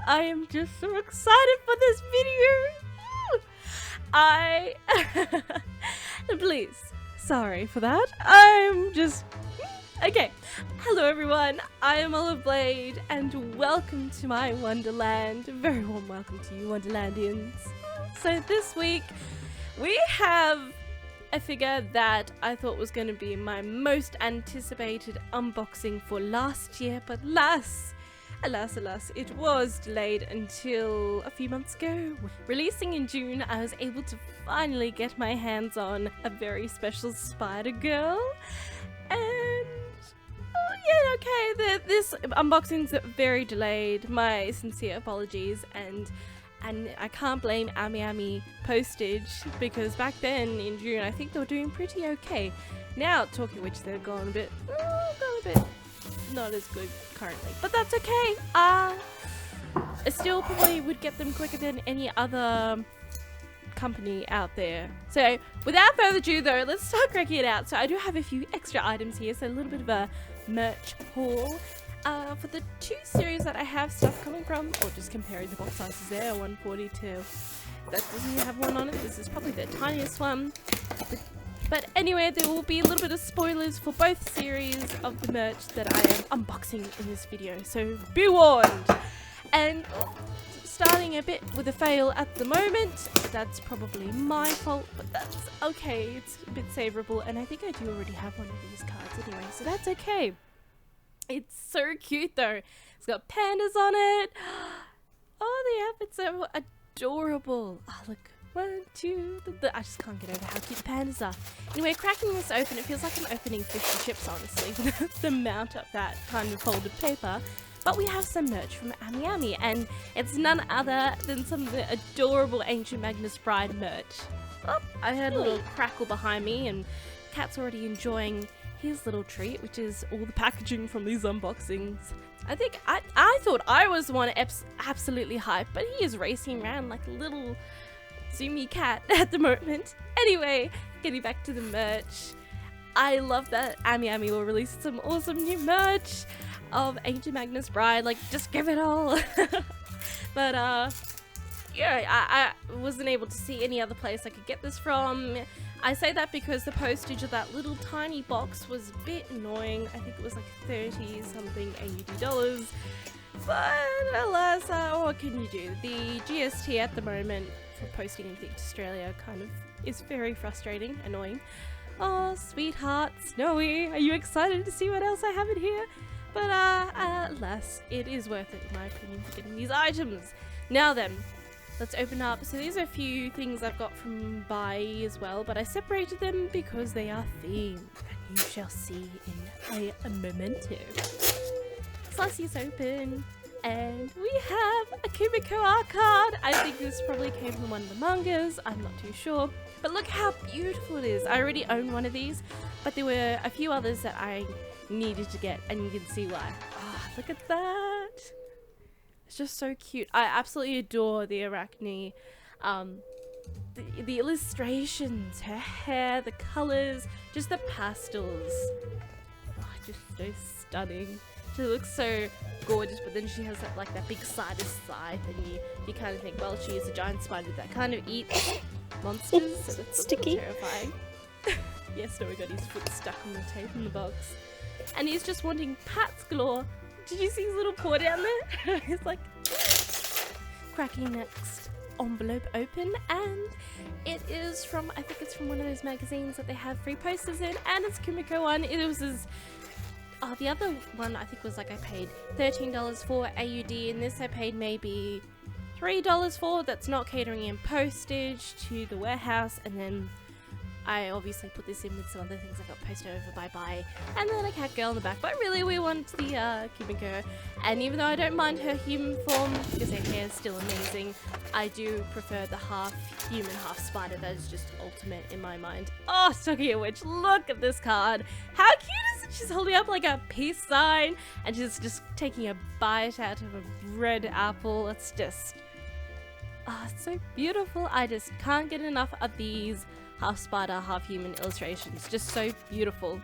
I am just so excited for this video. Please, sorry for that. I'm just... Okay, hello everyone, I am Olive Blade and welcome to my Wonderland. Very warm welcome to you Wonderlandians. So this week we have a figure that I thought was going to be my most anticipated unboxing for last year, but alas, it was delayed until a few months ago. Releasing in June, I was able to finally get my hands on a very special Spider Girl. And yeah, okay, this unboxing's very delayed. My sincere apologies, and I can't blame Ami postage, because back then in June I think they were doing pretty okay. Now, talking of which, they've gone a bit not as good currently, but that's okay. I still probably would get them quicker than any other company out there. So without further ado though, let's start cracking it out. So I do have a few extra items here, so a little bit of a merch haul. For the two series that I have stuff coming from, or just comparing the box sizes there, 142. That doesn't have one on it. This is probably the tiniest one. But anyway, there will be a little bit of spoilers for both series of the merch that I am unboxing in this video, so be warned. And starting a bit with a fail at the moment, that's probably my fault, but that's okay. It's a bit savourable, and I think I do already have one of these cards anyway, so that's okay. It's so cute though. It's got pandas on it. Oh, the outfit's so adorable. Oh, look. 1, 2, I just can't get over how cute the pandas are. Anyway, cracking this open, it feels like I'm opening fish and chips, honestly, the amount of that kind of folded paper. But we have some merch from Ami, and it's none other than some of the adorable Ancient Magnus Bride merch. Oh, I heard a little crackle behind me, and Cat's already enjoying his little treat, which is all the packaging from these unboxings. I think I thought I was the one absolutely hyped, but he is racing around like a little zoomy cat at the moment. Anyway, getting back to the merch, I love that Ami will release some awesome new merch of Ancient Magnus Bride. Like, just give it all. But yeah, I wasn't able to see any other place I could get this from. I say that because the postage of that little tiny box was a bit annoying. I think it was like 30 something AUD. But alas, what can you do? The GST at the moment for posting anything to Australia kind of is very frustrating, annoying. Oh, sweetheart, Snowy, are you excited to see what else I have in here? But alas, it is worth it in my opinion for getting these items. Now then, let's open up. So these are a few things I've got from Bai as well, but I separated them because they are themed, and you shall see in a memento. Slicey's open, and we have a Kumoko art card. I think this probably came from one of the mangas, I'm not too sure. But look how beautiful it is. I already own one of these, but there were a few others that I needed to get, and you can see why. Oh, look at that. It's just so cute. I absolutely adore the Arachne. The illustrations, her hair, the colours, just the pastels. Oh, just so stunning. She looks so gorgeous, but then she has that big sided scythe, and you kind of think, well, she is a giant spider that kind of eats monsters, so that's sticky, terrifying. Yes, no, we got his foot stuck on the tape in the box, and he's just wanting pats galore. Did you see his little paw down there? He's like cracking next envelope open, and it is from, I think it's from one of those magazines that they have free posters in, and it's Kumoko one. It was his. The other one I think was like I paid $13 for AUD, and this I paid maybe $3 for. That's not catering in postage to the warehouse, and then I obviously put this in with some other things I got posted over by Bai, and then a cat girl in the back. But really, we want the Kumoko, and even though I don't mind her human form because her hair is still amazing, I do prefer the half human, half spider. That is just ultimate in my mind. Oh, Tokyo Witch, look at this card. How cute is it? She's holding up like a peace sign, and she's just taking a bite out of a red apple. It's just, oh, it's so beautiful. I just can't get enough of these half spider, half human illustrations. Just so beautiful.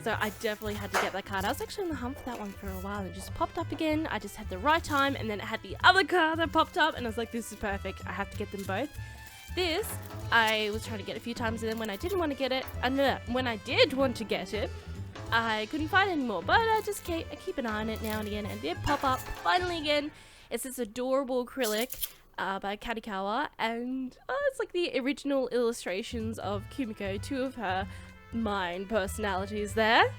So I definitely had to get that card. I was actually on the hunt for that one for a while. It just popped up again. I just had the right time, and then it had the other card that popped up, and I was like, this is perfect. I have to get them both. This, I was trying to get a few times, and then when I didn't want to get it, when I did want to get it, I couldn't find it anymore. But I keep an eye on it now and again, and it did pop up finally again. It's this adorable acrylic by Kadokawa, and it's like the original illustrations of Kumoko, two of her mind personalities there,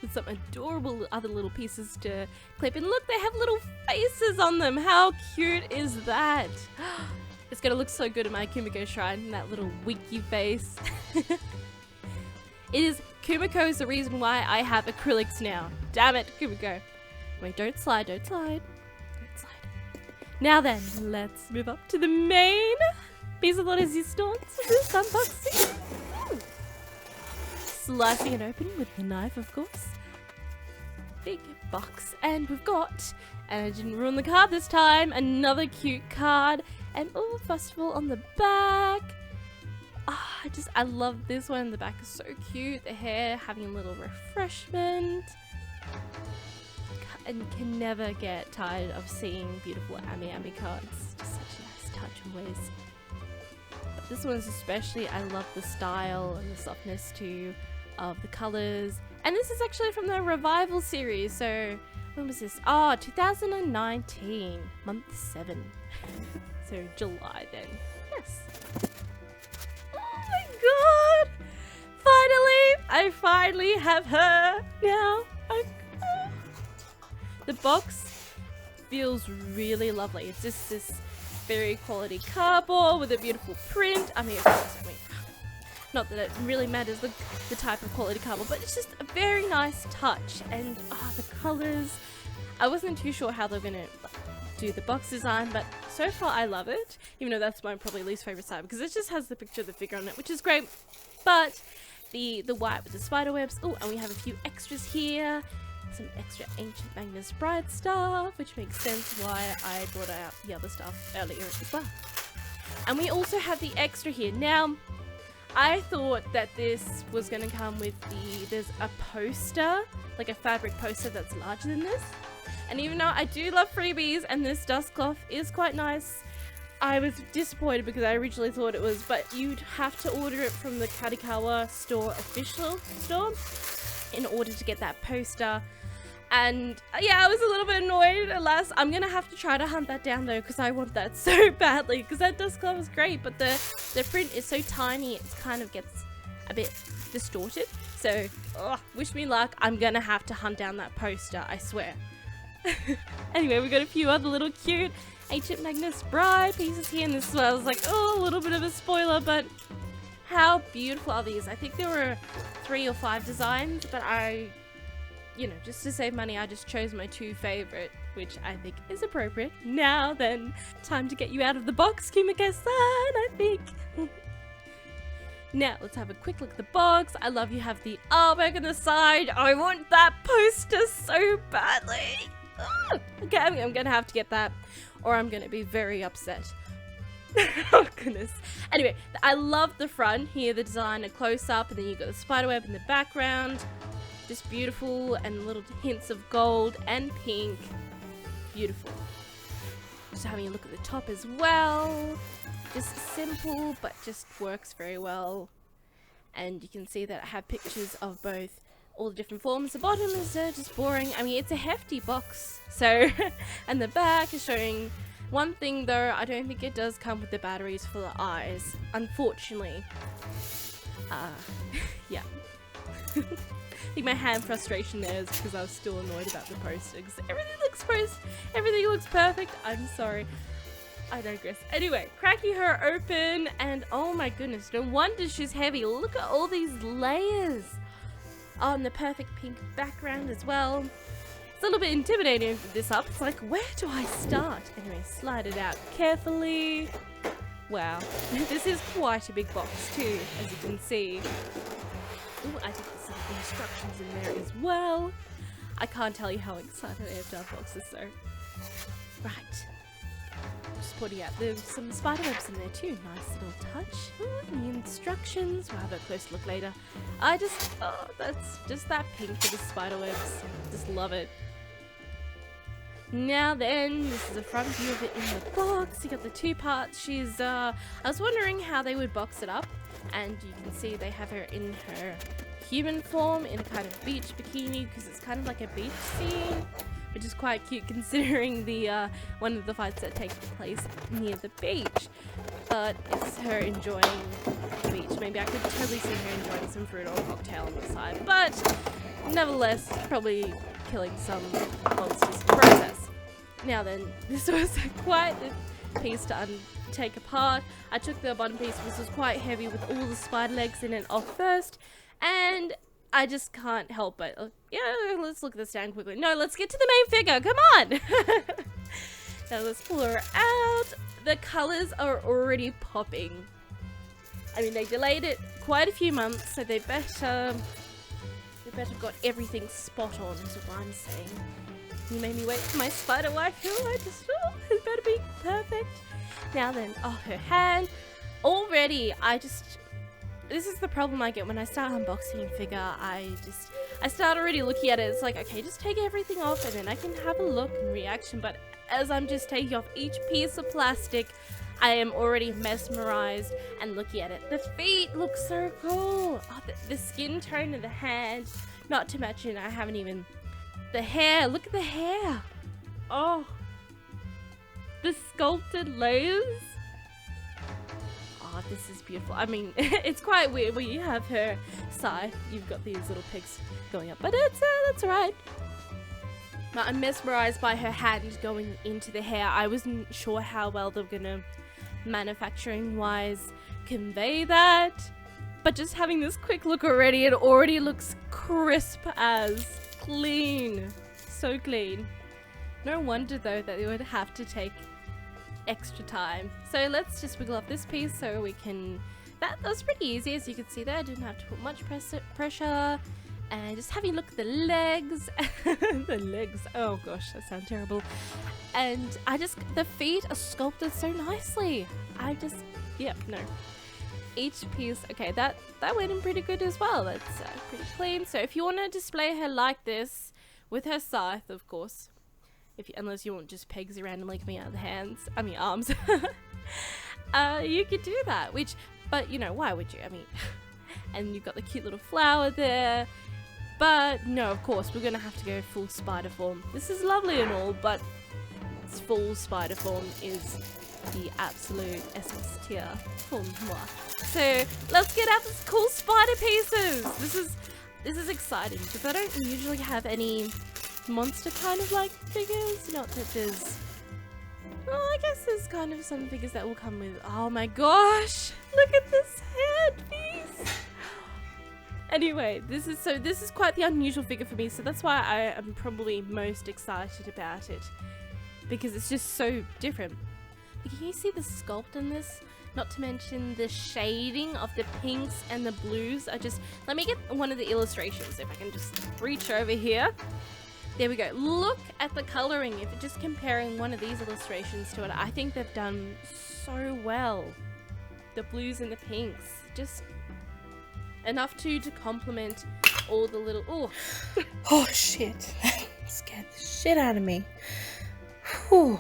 with some adorable other little pieces to clip. And look, they have little faces on them. How cute is that? It's gonna look so good in my Kumoko shrine, that little winky face. It is Kumoko is the reason why I have acrylics now. Damn it, Kumoko. Wait, don't slide, don't slide. Don't slide. Now then, let's move up to the main piece of the resistance of this unboxing. Slicing it open with the knife, of course. Big box, and we've got, and I didn't ruin the card this time, another cute card. And oh, first of all, on the back, I love this one. The back is so cute. The hair having a little refreshment, and can never get tired of seeing beautiful Ami cards. Just such a nice touch always. But this one is especially, I love the style and the softness too of the colors. And this is actually from the Revival series. So when was this? 2019, month 7. So July then. Yes. Oh my god! Finally! I finally have her now. The box feels really lovely. It's just this very quality cardboard with a beautiful print. I mean, of course, not that it really matters the type of quality cardboard, but it's just a very nice touch. And the colors, I wasn't too sure how they're gonna do the box design, but so far I love it, even though that's my probably least favorite side, because it just has the picture of the figure on it, which is great. But the white with the spider webs. Oh, and we have a few extras here, some extra Ancient Magnus Bride stuff, which makes sense why I brought out the other stuff earlier as well. And we also have the extra here. Now, I thought that this was going to come with there's a poster, like a fabric poster that's larger than this. And even though I do love freebies and this dust cloth is quite nice, I was disappointed because I originally thought it was, but you'd have to order it from the Kadokawa store official store in order to get that poster. And yeah, I was a little bit annoyed. Alas, I'm gonna have to try to hunt that down though, because I want that so badly, because that dust cloth is great, but the print is so tiny, it kind of gets a bit distorted. So wish me luck. I'm gonna have to hunt down that poster, I swear. Anyway, we got a few other little cute Ancient Magnus Bride pieces here, and this is where I was like, oh, a little bit of a spoiler, but how beautiful are these? I think there were 3 or 5 designs, but just to save money, I just chose my 2 favorite, which I think is appropriate. Now then, time to get you out of the box, Kumoko-san, I think. Now, let's have a quick look at the box. I love you have the artwork on the side. I want that poster so badly. Okay, I'm gonna have to get that, or I'm gonna be very upset. Oh goodness. Anyway, I love the front here, the design, a close-up, and then you've got the spiderweb in the background. Just beautiful, and little hints of gold and pink. Beautiful. Just having a look at the top as well. Just simple, but just works very well. And you can see that I have pictures of both all the different forms. The bottom is just boring. I mean, it's a hefty box. So, and the back is showing one thing though. I don't think it does come with the batteries for the eyes, unfortunately. Yeah. I think my hand frustration there is because I was still annoyed about the poster, because everything looks perfect. I'm sorry. I digress. Anyway, cracking her open, and oh my goodness, no wonder she's heavy. Look at all these layers. Oh, and the perfect pink background as well. It's a little bit intimidating with this up. It's like, where do I start? Anyway, slide it out carefully. Wow. This is quite a big box too, as you can see. Ooh, I think there's some instructions in there as well. I can't tell you how excited I am to unbox this though. Right. Just putting out, there's some spider webs in there too. Nice little touch. Ooh, the instructions. We'll have a close look later. Oh, that's just that pink for the spider webs. Just love it. Now then, this is the front view of it in the box. You got the two parts. I was wondering how they would box it up, and you can see they have her in her human form in a kind of beach bikini, because it's kind of like a beach scene, which is quite cute considering the one of the fights that take place near the beach. But it's her enjoying the beach. Maybe I could totally see her enjoying some fruit or a cocktail on the side, but nevertheless, probably killing some monsters in the process. Now then, this was quite the piece to take apart. I took the bottom piece, which was quite heavy with all the spider legs in it, off first, and I just can't help but, yeah, let's look at this down quickly. No, let's get to the main figure, come on! Now let's pull her out. The colours are already popping. I mean, they delayed it quite a few months, so they better have got everything spot on, is what I'm saying. You made me wait for my Spider Waifu. It better be perfect. Now then, her hand. Already, this is the problem I get when I start unboxing a figure. I start already looking at it. It's like, okay, just take everything off and then I can have a look and reaction. But as I'm just taking off each piece of plastic, I am already mesmerized and looking at it. The feet look so cool. Oh, the skin tone of the hand. Not to mention, I haven't even... The hair, look at the hair. Oh. The sculpted layers. Oh, this is beautiful. I mean, it's quite weird when you have her side. You've got these little pegs going up, but that's alright. I'm mesmerized by her hand going into the hair. I wasn't sure how well they're gonna, manufacturing wise, convey that. But just having this quick look already, it already looks crisp as clean. So clean. No wonder though that they would have to take extra time. So let's just wiggle up this piece so we can... That was pretty easy, as you can see there. I didn't have to put much pressure. And just having a look at the legs. The legs. Oh gosh, that sounds terrible. And the feet are sculpted so nicely. Yeah, no. Each piece, okay, that went in pretty good as well. That's pretty clean. So if you want to display her like this, with her scythe, of course, unless you want just pegs around and coming out of the arms, you could do that. But you know, why would you? I mean, and you've got the cute little flower there. But no, of course, we're gonna have to go full spider form. This is lovely and all, but full spider form is the absolute essence tier for moi. So let's get out these cool spider pieces. This is exciting because I don't usually have any monster kind of like figures. Not that there's, well, I guess there's kind of some figures that will come with. Oh my gosh, look at this headpiece. Anyway, this is quite the unusual figure for me, so that's why I am probably most excited about it, because it's just so different. But can you see the sculpt in this? Not to mention the shading of the pinks and the blues. Let me get one of the illustrations, if I can just reach over here. There we go. Look at the coloring. If you're just comparing one of these illustrations to it, I think they've done so well. The blues and the pinks. Just enough to complement all the little... Oh, oh shit. That scared the shit out of me. Whew.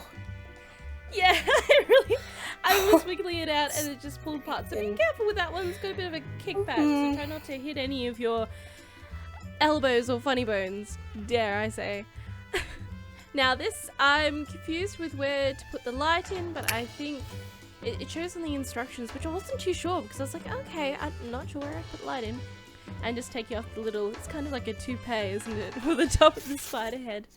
Yeah, I was wiggling it out and it just pulled apart. So be careful with that one. It's got a bit of a kickback, so try not to hit any of your elbows or funny bones, dare I say. Now this, I'm confused with where to put the light in, but I think it shows on the instructions, which I wasn't too sure, because I was like, okay, I'm not sure where I put the light in. And just take you off the little, it's kind of like a toupee, isn't it, for the top of the spider head.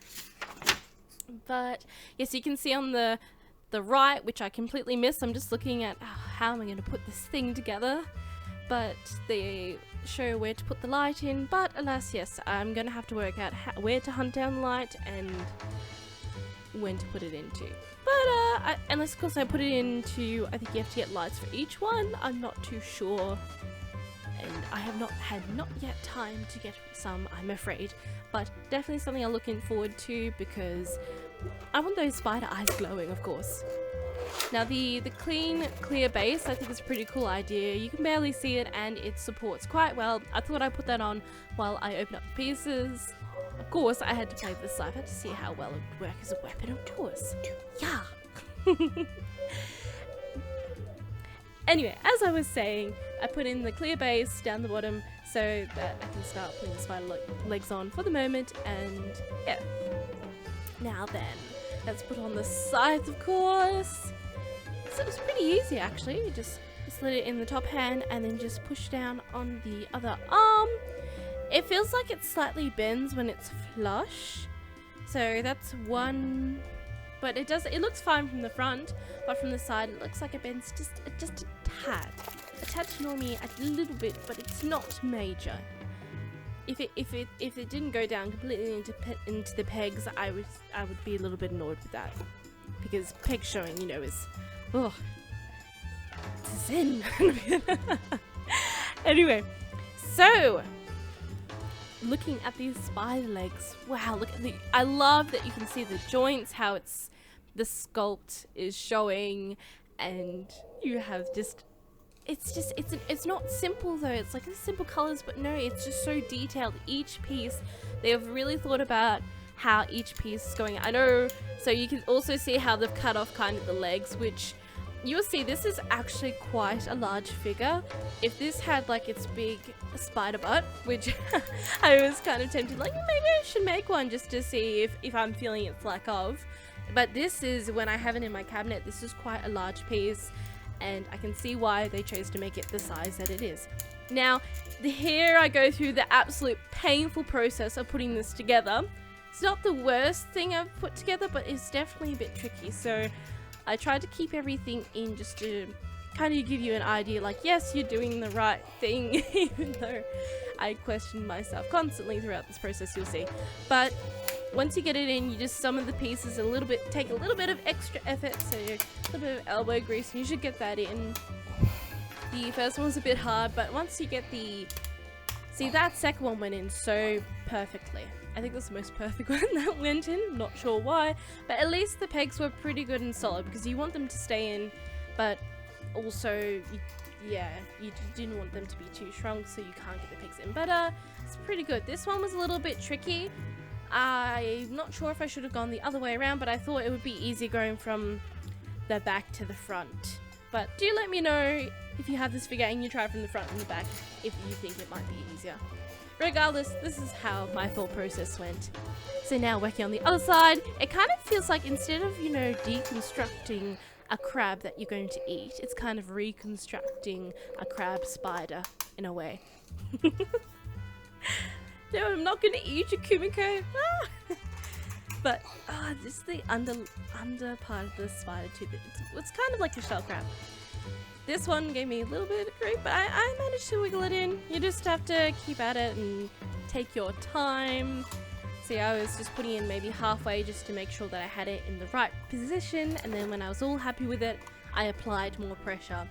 But yes, you can see on the right, which I completely missed. I'm just looking at how am I going to put this thing together, but they show where to put the light in. But alas, yes, I'm going to have to work out where to hunt down the light and when to put it into. But unless of course I put it into, I think you have to get lights for each one. I'm not too sure, and I have not yet time to get some, I'm afraid. But definitely something I'm looking forward to, because I want those spider eyes glowing, of course. Now the clean, clear base, I think is a pretty cool idea. You can barely see it and it supports quite well. I thought I'd put that on while I open up the pieces. Of course, I had to play this live. I had to see how well it would work as a weapon, of course. Yeah. Anyway, as I was saying, I put in the clear base down the bottom so that I can start putting the spider legs on for the moment, and yeah. Now then, let's put on the sides, of course. So it was pretty easy actually. You just slid it in the top hand and then just push down on the other arm. It feels like it slightly bends when it's flush, so that's one. But it looks fine from the front, but from the side it looks like it bends just a tad. A tad to normie, a little bit, but it's not major. If it didn't go down completely into the pegs, I would be a little bit annoyed with that. Because peg showing, you know, is it's a sin. Anyway, so looking at these spider legs, wow, look at I love that you can see the joints, how the sculpt is showing, and you have it's not simple though. It's like simple colors, but no, it's just so detailed. Each piece, they have really thought about how each piece is going. I know, so you can also see how they've cut off kind of the legs, which you'll see this is actually quite a large figure. If this had like its big spider butt, which I was kind of tempted, like maybe I should make one just to see if I'm feeling its lack of. But this is, when I have it in my cabinet, this is quite a large piece, and I can see why they chose to make it the size that it is. Now, here I go through the absolute painful process of putting this together. It's not the worst thing I've put together, but it's definitely a bit tricky. So I tried to keep everything in just to kind of give you an idea, like, yes, you're doing the right thing, even though I questioned myself constantly throughout this process, you'll see. But once you get it in, you just sum of the pieces take a little bit of extra effort, so a little bit of elbow grease, and you should get that in. The first one was a bit hard, but once you get see, that second one went in so perfectly. I think that's the most perfect one that went in, not sure why, but at least the pegs were pretty good and solid, because you want them to stay in, but also, you didn't want them to be too shrunk, so you can't get the pegs in, but it's pretty good. This one was a little bit tricky. I'm not sure if I should have gone the other way around, but I thought it would be easier going from the back to the front. But do let me know if you have this figure and you try from the front and the back if you think it might be easier. Regardless, this is how my thought process went. So now working on the other side, it kind of feels like instead of, you know, deconstructing a crab that you're going to eat, it's kind of reconstructing a crab spider in a way. No, I'm not going to eat your Kumoko. But just the under part of the spider too. It's kind of like a shell crab. This one gave me a little bit of grief, but I managed to wiggle it in. You just have to keep at it and take your time. See, I was just putting in maybe halfway just to make sure that I had it in the right position, and then when I was all happy with it, I applied more pressure,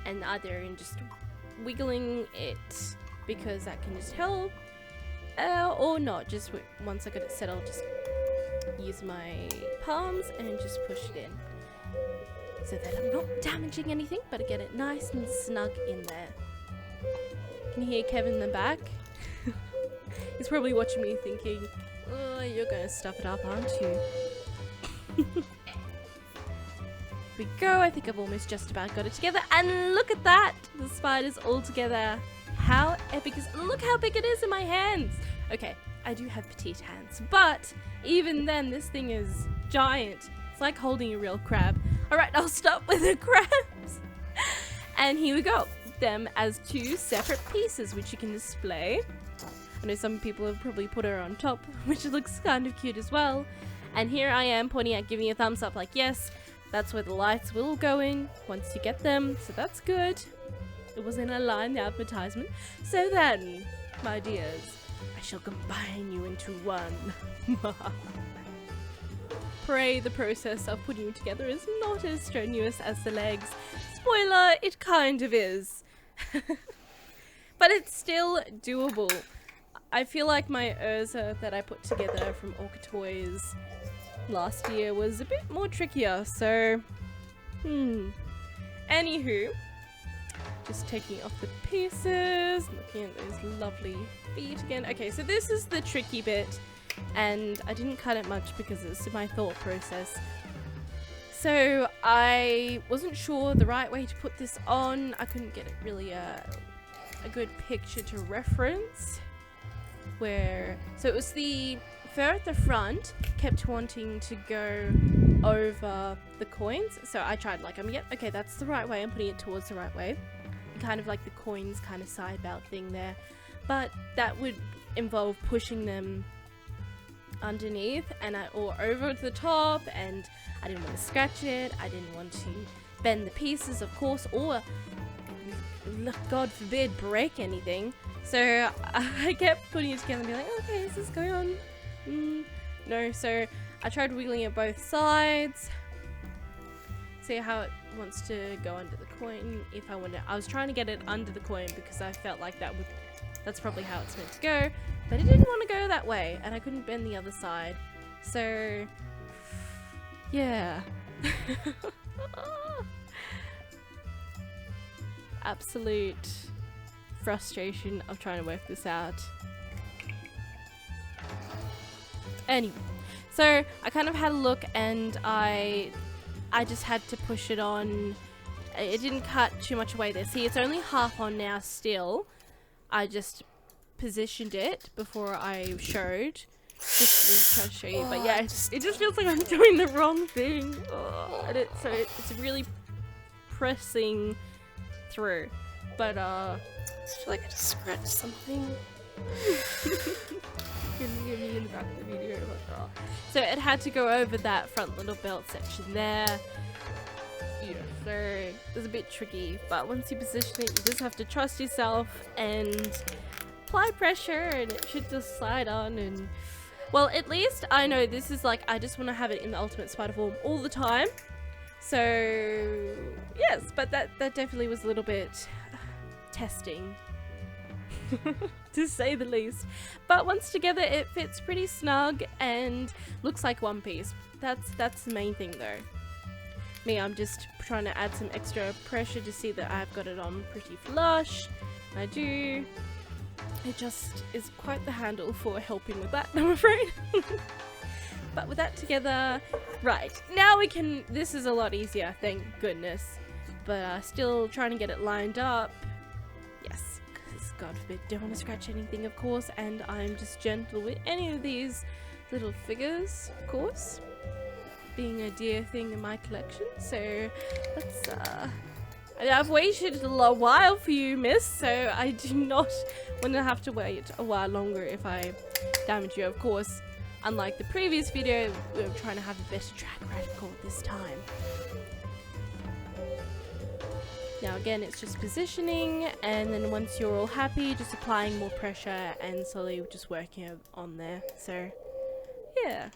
and either in just wiggling it because that can just help, or not. Just once I got it settled, just use my palms and just push it in so that I'm not damaging anything, but I get it nice and snug in there. Can you hear Kevin in the back? He's probably watching me thinking, oh, you're gonna stuff it up, aren't you? Here we go. I think I've almost just about got it together, and look at that, the spider's all together. How epic is it? Look how big it is in my hands. Okay, I do have petite hands, but even then this thing is giant. It's like holding a real crab. Alright, I'll start with the crabs. And here we go, them as two separate pieces which you can display. I know some people have probably put her on top, which looks kind of cute as well. And here I am pointing at, giving a thumbs up, like, yes, that's where the lights will go in once you get them, so that's good. It was in a line, the advertisement. So then, my dears, I shall combine you into one. Pray the process of putting you together is not as strenuous as the legs. Spoiler, it kind of is. But it's still doable. I feel like my Urza that I put together from Orca Toys last year was a bit more trickier, so anywho, just taking off the pieces, looking at those lovely feet again. Okay, so this is the tricky bit, and I didn't cut it much because it's my thought process. So I wasn't sure the right way to put this on. I couldn't get it really a good picture to reference. So it was the fur at the front kept wanting to go over the coins. So I tried like, yep, okay, that's the right way. I'm putting it towards the right way. Kind of like the coins kind of side belt thing there. But that would involve pushing them underneath or over the top, and I didn't want to scratch it. I didn't want to bend the pieces, of course, or God forbid break anything. So I kept putting it together and be like, okay, is this going on? No. So I tried wiggling it both sides, see how it wants to go under the coin. If I wanted, I was trying to get it under the coin because I felt like that's probably how it's meant to go, but it didn't want to go that way, and I couldn't bend the other side. So yeah. Absolute frustration of trying to work this out. Anyway, so I kind of had a look, and I just had to push it on. It didn't cut too much away there. See, it's only half on now still. I just positioned it before I showed. Just trying to show you, but yeah, it just feels like I'm doing the wrong thing. And it's really pressing through. But I feel like I just scratched something. Can you hear me in the back of the video? So it had to go over that front little belt section there. Yeah, so it's a bit tricky, but once you position it, you just have to trust yourself and apply pressure, and it should just slide on. And well, at least I know this is like, I just want to have it in the ultimate spider form all the time. So yes, but that definitely was a little bit testing to say the least. But once together, it fits pretty snug and looks like one piece. That's the main thing though. Me, I'm just trying to add some extra pressure to see that I've got it on pretty flush. I do. It just is quite the handle for helping with that, I'm afraid. But with that together, right, now we can, this is a lot easier, thank goodness. But still trying to get it lined up. Yes, because God forbid, don't want to scratch anything, of course, and I'm just gentle with any of these little figures, of course. Being a dear thing in my collection, so let's I've waited a while for you, miss, so I do not want to have to wait a while longer if I damage you, of course. Unlike the previous video, we were trying to have a better track record this time. Now again, it's just positioning, and then once you're all happy, just applying more pressure and slowly just working on there. So yeah.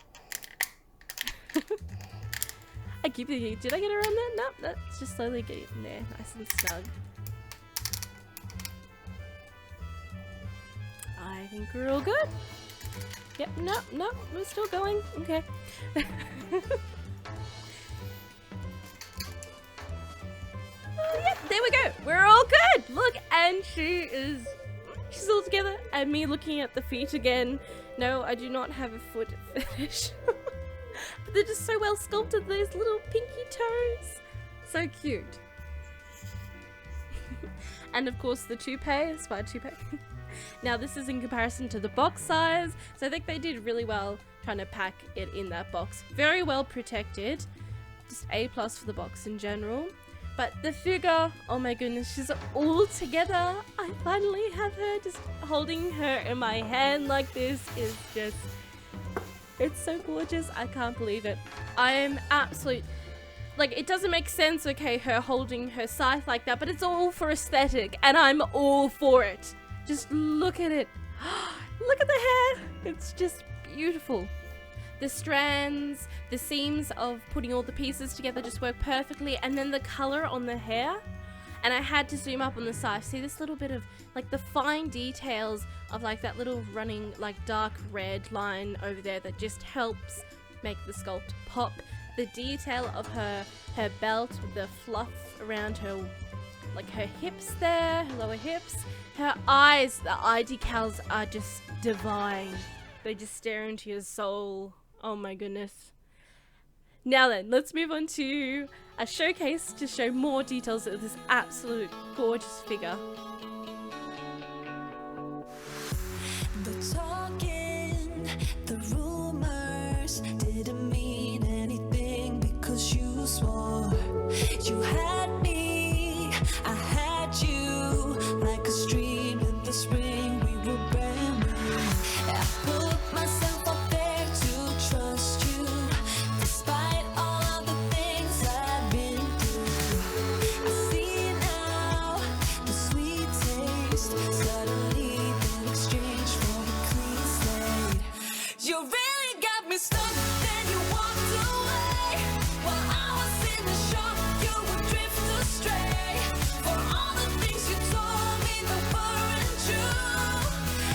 I keep thinking, did I get around there? Nope, that's just slowly getting there, nice and snug. I think we're all good. Yep, nope, we're still going. Okay. Yep, there we go. We're all good. Look, and she's all together. And me looking at the feet again. No, I do not have a foot fetish. But they're just so well sculpted, those little pinky toes. So cute. And of course the toupee, spider toupee. Now this is in comparison to the box size, so I think they did really well trying to pack it in that box. Very well protected. Just A+ for the box in general. But the figure, oh my goodness, she's all together. I finally have her. Just holding her in my hand like this is just... it's so gorgeous. I can't believe it. I'm absolute... like, it doesn't make sense, okay, her holding her scythe like that, but it's all for aesthetic, and I'm all for it. Just look at it. Look at the hair. It's just beautiful. The strands, the seams of putting all the pieces together just work perfectly, and then the color on the hair. And I had to zoom up on the side. See this little bit of, like, the fine details of, like, that little running, like, dark red line over there that just helps make the sculpt pop. The detail of her belt with the fluff around her, like her hips there, her lower hips. Her eyes, the eye decals are just divine. They just stare into your soul. Oh my goodness. Now then, let's move on to a showcase to show more details of this absolute gorgeous figure. The talking, the rumors didn't mean anything because you swore you had me, I had you, like a stream in the spring. We were brand new. I put myself up there to trust you, despite all of the things I've been through. I see now the sweet taste suddenly been exchanged for a clean slate. You really got me stuck, then you walked away. While I was in the shock, you would drift astray. For all the things you told me that weren't true,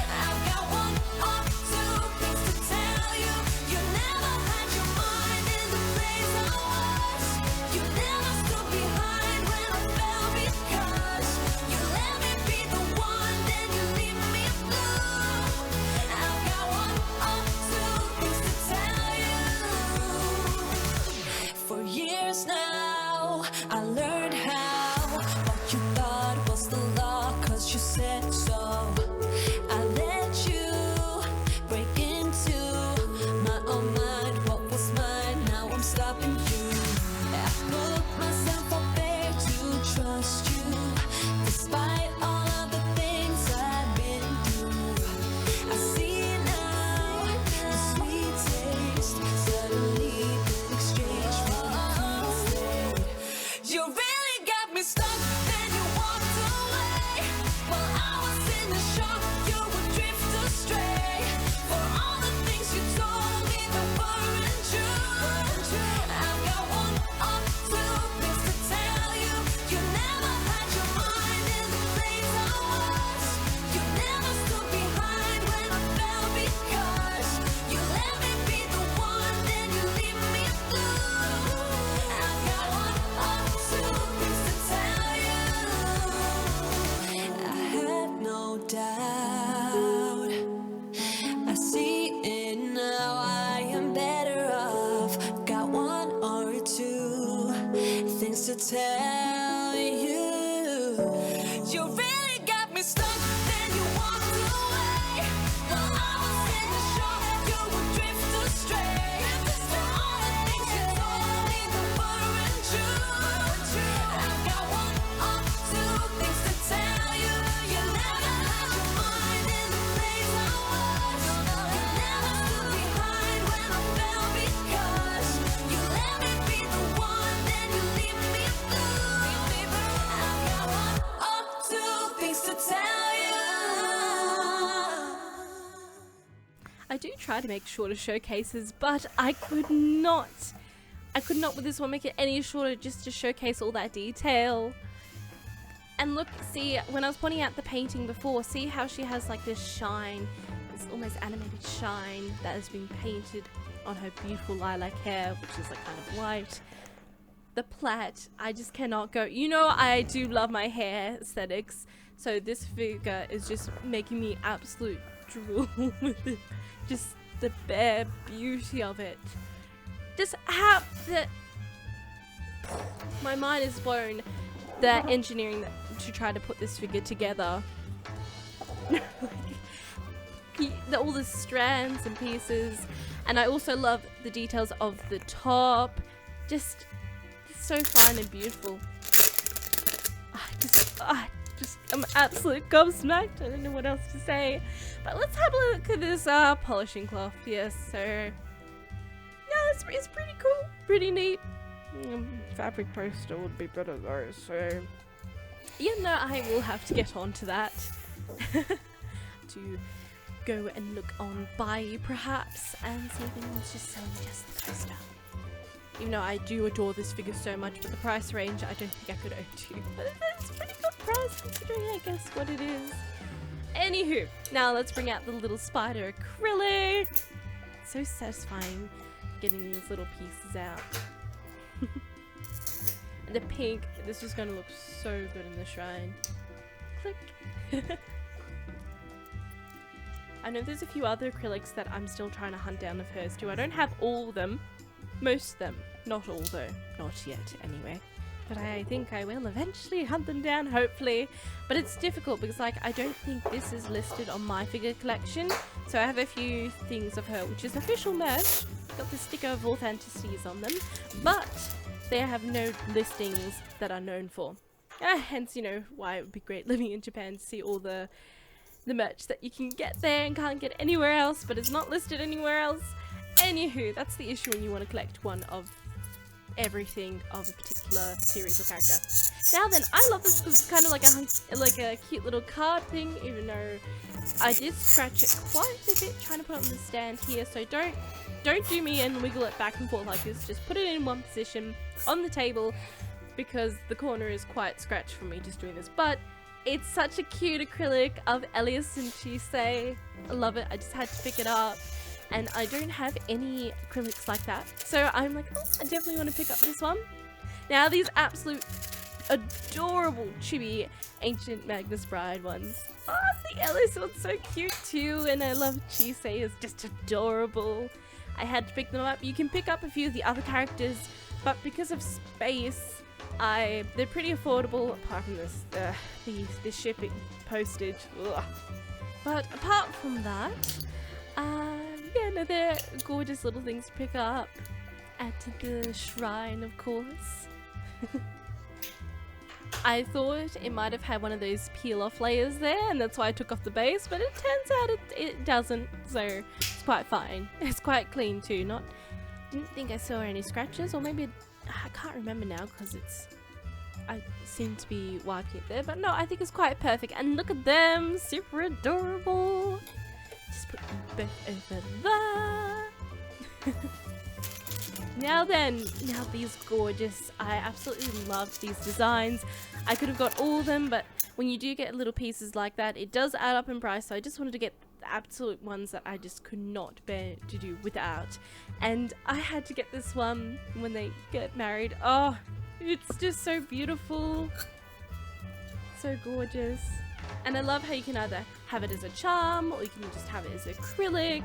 I've got one or two things to tell you. You never had your mind in the place I was. You never stood behind when I fell because you let me be the one, then you leave me blue. I've got one or two things to tell you. For years now, I learned how what you thought was the law, cause you said so. I let you break into my own mind. What was mine, now I'm stopping you. I put myself up there to trust you, despite all of the things I've been through. I see now the sweet taste suddenly been exchanged for a clean slate. You really got me stuck, then you walked away. While I was in the shock, you would drift astray. For all the things you told me that weren't true, I've got one or two things to tell you. You never had your mind in the place I was. You never stood behind when I fell because you let me be the one, then you leave me blue. I've got one or two things to tell you. I had no doubt. I see it now, I am better off. Got one or two things to tell you. You really got me stuck, then you walked away. While I was in the shock, you would drift astray. For all the things you told me that weren't true, I've got one or two things to tell you. You never had your mind in the place I was. You never stood behind when I fell because you let me be the one, then you leave me blue. I've got one or two things to tell you. I do try to make shorter showcases, but I could not with this one make it any shorter just to showcase all that detail. And look, see, when I was pointing out the painting before, see how she has like this shine, this almost animated shine that has been painted on her beautiful lilac hair, which is like kind of white. The plait, I just cannot go. You know, I do love my hair aesthetics, so this figure is just making me absolute drool with it. Just the bare beauty of it. Just how my mind is blown. The engineering to try to put this figure together. All the strands and pieces, and I also love the details of the top. Just so fine and beautiful. I'm absolute gobsmacked. I don't know what else to say. But let's have a look at this polishing cloth. Yes, so yeah, it's pretty cool, pretty neat. Fabric poster would be better though. So yeah, no, I will have to get on to that. To go and look on Buy perhaps and see if anyone's just selling just the poster. Even though I do adore this figure so much, but the price range I don't think I could own to. But it's a pretty good price considering, I guess, what it is. Anywho, now let's bring out the little spider acrylic. So satisfying getting these little pieces out. And the pink, this is going to look so good in the shrine. Click. I know there's a few other acrylics that I'm still trying to hunt down of hers too. I don't have all of them. Most of them. Not all though. Not yet anyway. But I think I will eventually hunt them down, hopefully. But it's difficult because like I don't think this is listed on my figure collection. So I have a few things of her which is official merch. Got the sticker of authenticities on them. But they have no listings that are known for. Hence, you know, why it would be great living in Japan to see all the merch that you can get there and can't get anywhere else, but it's not listed anywhere else. Anywho, that's the issue when you want to collect one of everything of a particular series or character. Now then, I love this because it's kind of like a cute little card thing, even though I did scratch it quite a bit trying to put it on the stand here, so don't do me and wiggle it back and forth like this. Just put it in one position on the table because the corner is quite scratched from me just doing this. But it's such a cute acrylic of Elias and Chisei. I love it. I just had to pick it up. And I don't have any acrylics like that. So I'm like, oh, I definitely want to pick up this one. Now these absolute adorable chibi Ancient Magnus Bride ones. Oh, the Elias one's so cute too. And I love Chisei, is just adorable. I had to pick them up. You can pick up a few of the other characters, but because of space, they're pretty affordable apart from this, the shipping postage. Ugh. But apart from that, yeah, no, they're gorgeous little things to pick up. Add to the shrine, of course. I thought it might have had one of those peel-off layers there, and that's why I took off the base, but it turns out it doesn't, so it's quite fine. It's quite clean too. Didn't think I saw any scratches, or maybe I can't remember now because I seem to be wiping it there, but no, I think it's quite perfect. And look at them, super adorable. Just put them both over there. Now these gorgeous. I absolutely love these designs. I could have got all of them, but when you do get little pieces like that, it does add up in price, so I just wanted to get the absolute ones that I just could not bear to do without. And I had to get this one when they get married. Oh, it's just so beautiful. So gorgeous. And I love how you can either have it as a charm or you can just have it as acrylic.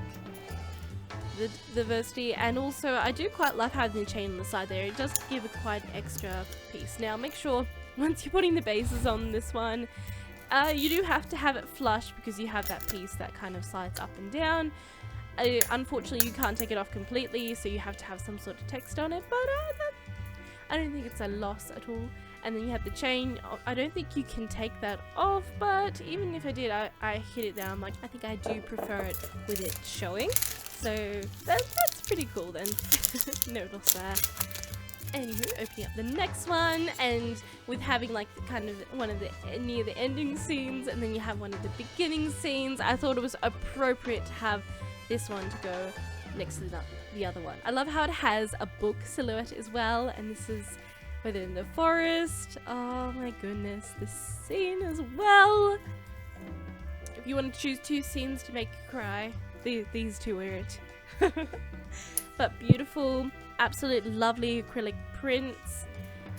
The diversity, and also I do quite love having the chain on the side there. It does give a quite extra piece. Now make sure once you're putting the bases on this one, you do have to have it flush because you have that piece that kind of slides up and down. Unfortunately you can't take it off completely, so you have to have some sort of text on it, but I don't think it's a loss at all. And then you have the chain. I don't think you can take that off, but even if I did, I hit it down. Like, I think I do prefer it with it showing. So that's pretty cool then. No loss there. Anywho, opening up the next one, and with having like kind of one of the near the ending scenes, and then you have one of the beginning scenes, I thought it was appropriate to have this one to go next to the other one. I love how it has a book silhouette as well, and this is within the forest. Oh my goodness, this scene as well. If you want to choose two scenes to make you cry, these two are it. But beautiful, absolute lovely acrylic prints.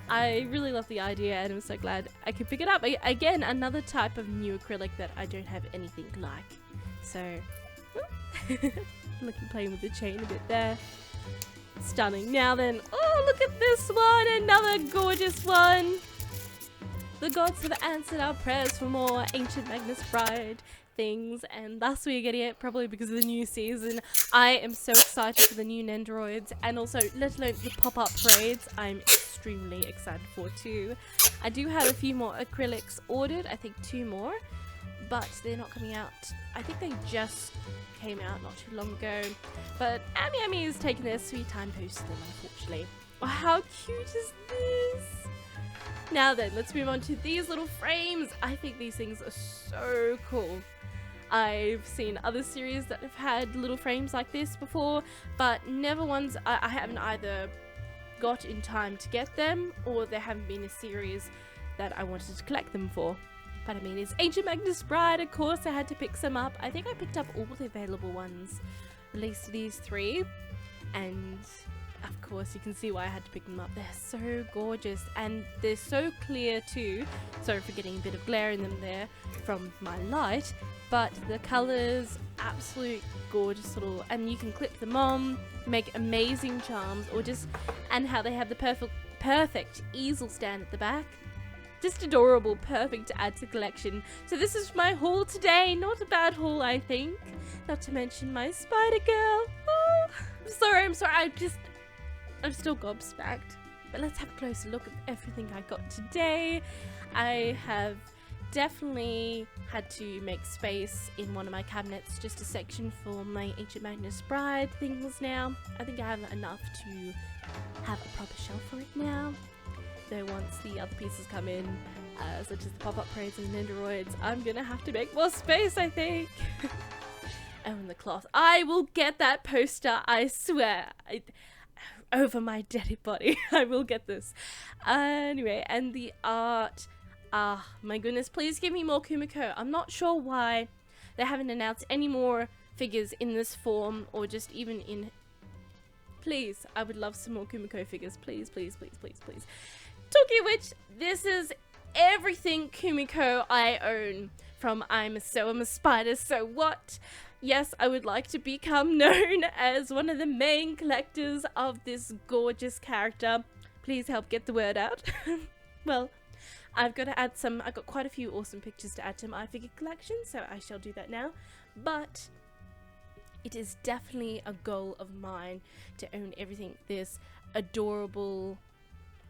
I really love the idea, and I'm so glad I could pick it up. Again, another type of new acrylic that I don't have anything like. So, playing with the chain a bit there. Stunning. Now then, oh, look at this one, another gorgeous one. The gods have answered our prayers for more Ancient Magnus Bride things, and thus we are getting it probably because of the new season. I am so excited for the new Nendoroids, and also let alone the pop-up raids. I'm extremely excited for too. I do have a few more acrylics ordered, I think 2 more, but they're not coming out. I think they just came out not too long ago, but Ami is taking their sweet time posting them, unfortunately. Oh, how cute is this? Now then, let's move on to these little frames. I think these things are so cool. I've seen other series that have had little frames like this before, but never ones I haven't either got in time to get them, or there haven't been a series that I wanted to collect them for. But I mean, it's Ancient Magnus Bride, of course I had to pick some up. I think I picked up all the available ones, at least these 3. and of course you can see why I had to pick them up. They're so gorgeous and they're so clear too. Sorry for getting a bit of glare in them there from my light, but the colors, absolute gorgeous little, and you can clip them on, make amazing charms, or just, and how they have the perfect easel stand at the back. Just adorable, perfect to add to the collection. So this is my haul today. Not a bad haul, I think. Not to mention my spider girl. Oh, I'm sorry. I'm still gobsmacked. But let's have a closer look at everything I got today. I have definitely had to make space in one of my cabinets, just a section for my Ancient Magnus Bride things now. I think I have enough to have a proper shelf for it now. Though once the other pieces come in, such as the pop-up parades and Nendoroids, I'm gonna have to make more space, I think. Oh, and the cloth. I will get that poster, I swear. Over my dead body. I will get this. Anyway, and the art. My goodness, please give me more Kumoko. I'm not sure why they haven't announced any more figures in this form, or just even in... Please, I would love some more Kumoko figures. Please, please, please, please, please. Talking of which, this is everything Kumiko I own. From I'm a Spider, so what? Yes, I would like to become known as one of the main collectors of this gorgeous character. Please help get the word out. Well, I've got to add I've got quite a few awesome pictures to add to my figure collection, so I shall do that now. But it is definitely a goal of mine to own everything this adorable,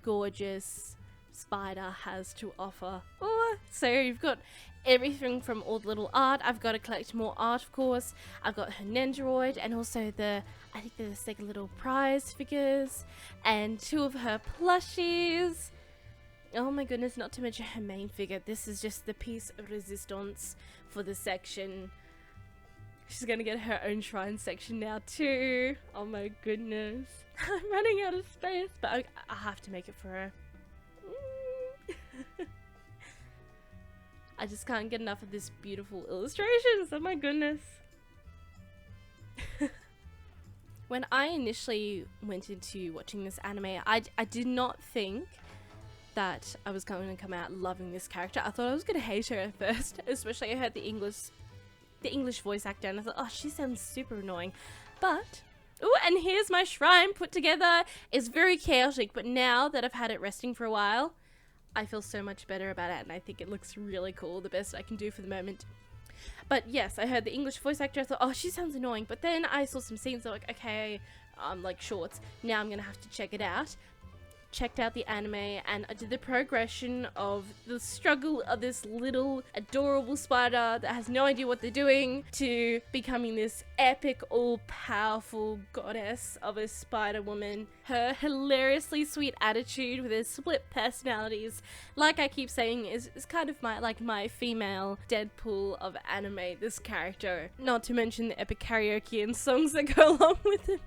gorgeous spider has to offer. Oh, so you've got everything from all the little art. I've got to collect more art, of course. I've got her Nendoroid and also I think they're the second little prize figures and 2 of her plushies. Oh my goodness, not to mention her main figure. This is just the piece of resistance for the section. She's gonna get her own shrine section now too. Oh my goodness. I'm running out of space, but I have to make it for her. I just can't get enough of this beautiful illustrations. Oh my goodness. When I initially went into watching this anime, I did not think that I was going to come out loving this character. I thought I was going to hate her at first, especially I heard the English voice actor and I thought, oh, she sounds super annoying. But, oh, and here's my shrine put together. It's very chaotic, but now that I've had it resting for a while, I feel so much better about it and I think it looks really cool, the best I can do for the moment. But yes, I heard the English voice actor, I thought, oh, she sounds annoying. But then I saw some scenes, like, okay, like shorts, now I'm gonna have to check it out. Checked out the anime and I did the progression of the struggle of this little adorable spider that has no idea what they're doing to becoming this epic, all-powerful goddess of a spider woman. Her hilariously sweet attitude with her split personalities, like I keep saying, is kind of my female Deadpool of anime, this character. Not to mention the epic karaoke and songs that go along with it.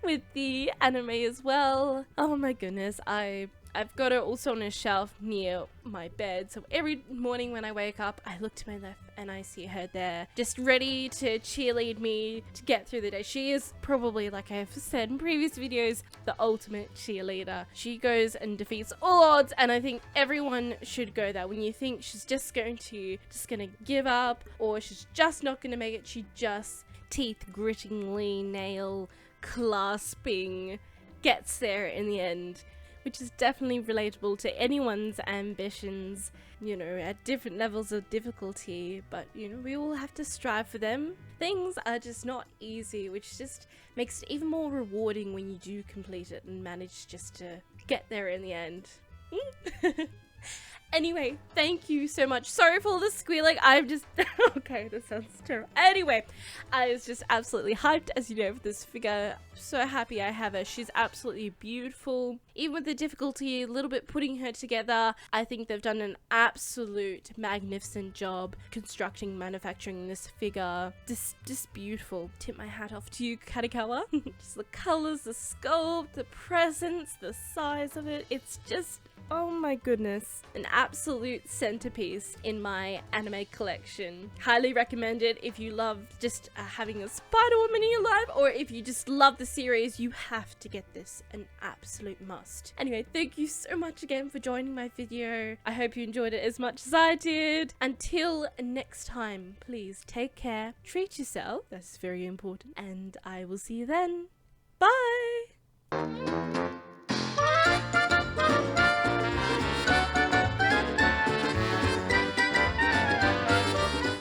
With the anime as well. Oh my goodness, I've got her also on a shelf near my bed, so every morning when I wake up I look to my left and I see her there, just ready to cheerlead me to get through the day. She is probably, like I've said in previous videos, the ultimate cheerleader. She goes and defeats all odds, and I think everyone should go there. When you think she's just gonna give up, or she's just not gonna make it, she just teeth grittingly, nail clasping gets there in the end, which is definitely relatable to anyone's ambitions, you know, at different levels of difficulty, but you know, we all have to strive for them. Things are just not easy, which just makes it even more rewarding when you do complete it and manage just to get there in the end. Anyway, thank you so much. Sorry for all the squealing. I'm just... okay, that sounds terrible. Anyway, I was just absolutely hyped, as you know, for this figure. I'm so happy I have her. She's absolutely beautiful. Even with the difficulty, a little bit putting her together, I think they've done an absolute magnificent job constructing, manufacturing this figure. Just beautiful. Tip my hat off to you, Kadokawa. Just the colors, the sculpt, the presence, the size of it. It's just... oh my goodness. An absolute centerpiece in my anime collection. Highly recommend it if you love just having a Spider-Woman in your life, or if you just love the series, you have to get this. An absolute must. Anyway, thank you so much again for joining my video. I hope you enjoyed it as much as I did. Until next time, please take care, treat yourself, that's very important, and I will see you then. Bye!